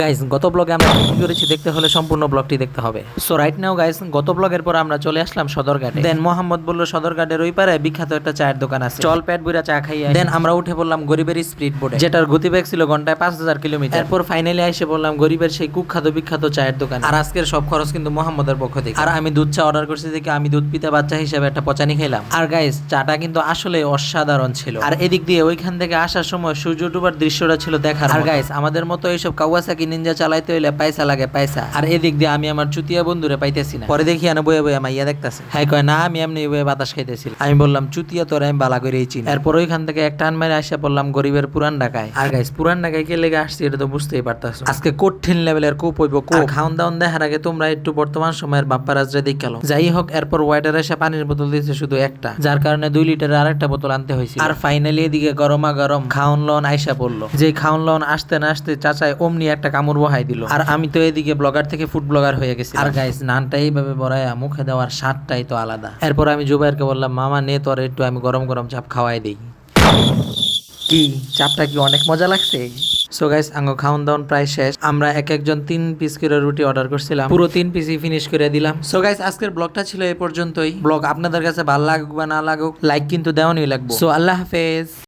Guys গত ব্লগে আমরা কি করেছি দেখতে হলে সম্পূর্ণ ব্লগটি দেখতে হবে। সো রাইট নাও গাইস, গত ব্লগের পর আমরা চলে আসলাম সদরঘাটে। দেন মোহাম্মদ বলল সদরঘাটের ওই পারে বিখ্যাত একটা চায়ের দোকান আছে, চল পেট বুইরা চা খাই। দেন আমরা উঠে পড়লাম গরিবের স্পিড বোটে, যেটার গতিবেগ ছিল ঘন্টায় 5000 কিলোমিটার। এরপর ফাইনালি এসে বললাম গরিবের সেই কুখ্যাত বিখ্যাত চায়ের দোকান। আর আজকের সব খরচ কিন্তু মোহাম্মদের পক্ষ থেকে। আর আমি দুধ চা অর্ডার করছি দেখে আমি দুধ পিতা বাচ্চা হিসেবে একটা পচানি খেলাম। আর গাইস চাটা কিন্তু আসলে অসাধারণ ছিল। আর এদিক দিয়ে ওইখান থেকে আসার সময় সূর্য ডুবার দৃশ্যটা ছিল দেখার। আর গাইস আমাদের মতো এইসব কাওয়াসাকি নিনজা চালাইতে হইলে পয়সা লাগে পয়সা। আর এদিক দিয়ে আমি আমার চুতিয়া বন্ধুরে পাইতেছি না। পরে দেখি না বয়ে বয়ে মাইয়া দেখতেছে। হ্যাঁ কয় না আমি এমনি বয়ে বাতাস খাইতেছি। আমি বললাম চুতিয়া তোর আমি বালা করেই চিনি। এরপর ওইখান থেকে একটা টান মেরে আসা পড়লাম গরিবের পুরান ঢাকায়। আর গাইস পুরান ঢাকায় কে লেগে আসছি এটা তো বুঝতেই পারতাছো। আজকে কঠিন লেভেলের কোপ হইব কোপ। খাওন দাওন দেখার আগে তোমরা একটু বর্তমান সময়ের বাপ্পারাজরে দেখে গেল। যাই হোক এরপর ওয়াইটার এসে পানির বোতল দিয়েছে শুধু একটা, যার কারণে 2 লিটারের আরেকটা বোতল আনতে হয়েছে। আর ফাইনালি এদিকে গরমা গরম খাওন লন আইসা পড়লো। যে খাওন লন আসতে না আসতে চাচায় অমনি একটা কামড় বহাই দিল। আর আমি তো এদিকে ব্লগার থেকে ফুড ব্লগার হয়ে গেছি। আর গাইস নানটা এইভাবে বড়াইয়া মুখে দেওয়ার স্বাদটাই তো আলাদা। এরপর আমি জুবাইরকে বললাম মামা নে তোর একটু আমি গরম গরম চাপ খাওয়াই দেই। কি চাপটা কি অনেক মজা লাগছে? সো গাইস আঙ্গ খাওন দাওন প্রায় শেষ। আমরা এক একজন 3 পিস করে রুটি অর্ডার করছিলাম, পুরো 3 পিসই ফিনিশ করে দিলাম। সো গাইস আজকের ব্লগটা ছিল এই পর্যন্তই। ব্লগ আপনাদের কাছে ভালো লাগুক বা না লাগুক লাইক কিন্তু দেওয়ানই লাগবে। সো আল্লাহ হাফেজ।